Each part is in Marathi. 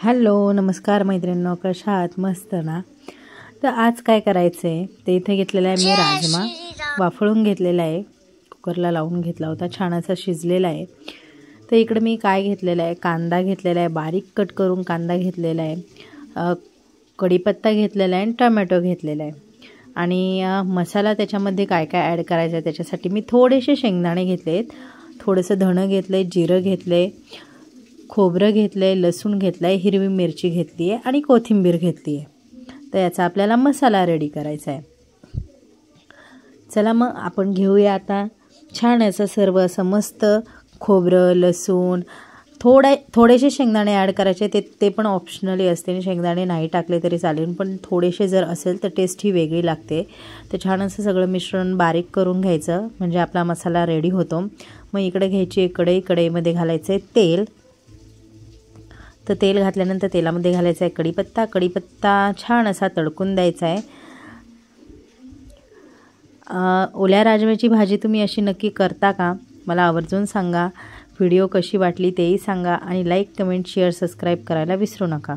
हॅलो नमस्कार मैत्रिणींनो, कशा आहात? मस्त ना? तर आज काय करायचं आहे ते इथे घेतलेला आहे मी राजमा, वाफळून घेतलेला आहे, कुकरला लावून घेतला होता, छान असा शिजलेला आहे। तर इकडे मी काय घेतलेला आहे, कांदा घेतलेला आहे, बारीक कट करून कांदा घेतलेला आहे, कढीपत्ता घेतलेला आहे आणि टोमॅटो घेतलेला आहे। आणि मसाला त्याच्यामध्ये काय काय ॲड करायचं आहे त्याच्यासाठी मी थोडेसे शेंगदाणे घेतलेत, थोडंसं धणं घेतले, जिरं घेतले, खोबरं घेतलंय, लसूण घेतलाय, हिरवी मिरची घेतली आहे आणि कोथिंबीर घेतली आहे। तर याचा आपल्याला मसाला रेडी करायचा आहे। चला मग आपण घेऊया आता छान असं सर्व असं मस्त खोबरं, लसूण, थोडेसे शेंगदाणे ॲड करायचे, ते पण ऑप्शनली असते, शेंगदाणे नाही टाकले तरी चालेल, पण थोडेसे जर असेल तर टेस्ट ही वेगळी लागते। तर छान असं सगळं मिश्रण बारीक करून घ्यायचं म्हणजे आपला मसाला रेडी होतो। मग इकडे घ्यायची एक कढई, कढईमध्ये घालायचं आहे तेल। तर तेल घातल्यानंतर तेलामध्ये घालायचा आहे कढीपत्ता, कढीपत्ता छान असा तडकून द्यायचा आहे। ओल्या राजम्याची भाजी तुम्ही अशी नक्की करता का? मला आवर्जून सांगा। व्हिडिओ कशी वाटली तेही सांगा आणि लाईक, कमेंट, शेअर, सबस्क्राईब करायला विसरू नका।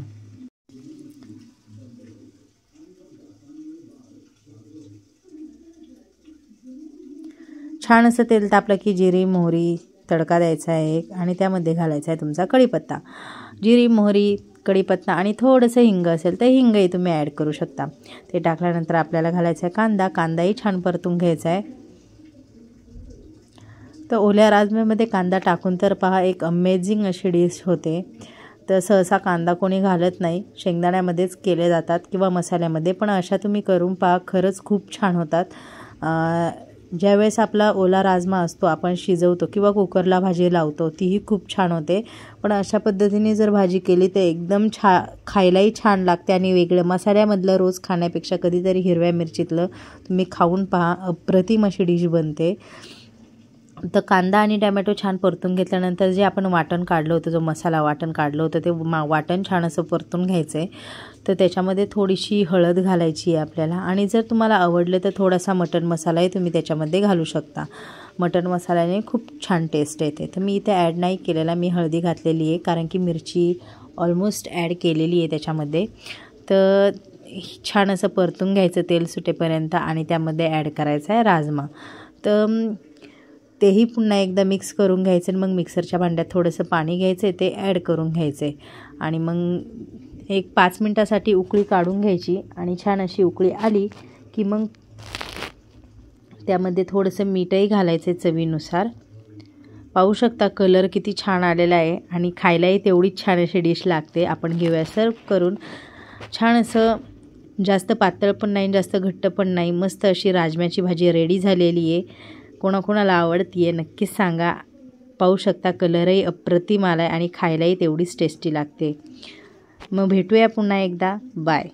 छान असं तेल तापलं की जिरी मोहरी तडका द्यायचा आहे आणि त्यामध्ये घालायचा आहे तुमचा कढीपत्ता। जिरी मोहरी कढीपत्ता आणि थोडंसं हिंग असेल तर हिंगही तुम्ही ॲड करू शकता। ते टाकल्यानंतर आपल्याला घालायचा आहे कांदा, कांदाही छान परतून घ्यायचा आहे। तर ओल्या राजम्यामध्ये कांदा टाकून तर पहा एक अमेझिंग अशी डिश होते। तर सहसा कांदा कोणी घालत नाही, शेंगदाण्यामध्येच केले जातात किंवा मसाल्यामध्ये, पण अशा तुम्ही करून पहा, खरंच खूप छान होतात। ज्यावेळेस आपला ओला राजमा असतो आपण शिजवतो किंवा कुकरला भाजी लावतो तीही खूप छान होते, पण अशा पद्धतीने जर भाजी केली तर एकदम खायलाही छान लागते आणि वेगळं मसाल्यामधलं रोज खाण्यापेक्षा कधीतरी हिरव्या मिरचीतलं तुम्ही खाऊन पहा, अप्रतिम अशी डिश बनते। तर कांदा आणि टोमॅटो छान परतून घेतल्यानंतर जे आपण वाटण काढलं होतं, जो मसाला वाटण काढलं होतं ते वाटण छान असं परतून घ्यायचं आहे। तर त्याच्यामध्ये थोडीशी हळद घालायची आहे आपल्याला आणि जर तुम्हाला आवडलं तर थोडासा मटण मसालाही तुम्ही त्याच्यामध्ये घालू शकता। मटण मसाल्याने खूप छान टेस्ट येते। तर मी इथे ॲड नाही केलेला, मी हळदी घातलेली आहे कारण की मिरची ऑलमोस्ट ॲड केलेली आहे त्याच्यामध्ये। तर छान असं परतून घ्यायचं तेल सुटेपर्यंत आणि त्यामध्ये ॲड करायचा आहे राजमा। तर तेही पुन्हा एकदा मिक्स करून घ्यायचं आणि मग मिक्सरच्या भांड्यात थोडंसं पाणी घ्यायचं, ते ॲड करून घ्यायचे आणि मग एक 5 मिनटासाठी उकळी काढून घ्यायची आणि छान अशी उकळी आली की मग त्यामध्ये थोडंसं मीठही घालायचं चवीनुसार। पाहू शकता कलर किती छान आलेला आहे आणि खायलाही तेवढीच छान अशी डिश लागते। आपण घेऊया सर्व करून। छान असं जास्त पातळ पण नाही, जास्त घट्ट पण नाही, मस्त अशी राजम्याची भाजी रेडी झालेली आहे। कोणाकोणाला आवडती आहे नक्कीच सांगा। पाहू शकता कलरही अप्रतिम आला आहे आणि खायलाही तेवढीच टेस्टी लागते। मग भेटूया पुन्हा एकदा, बाय।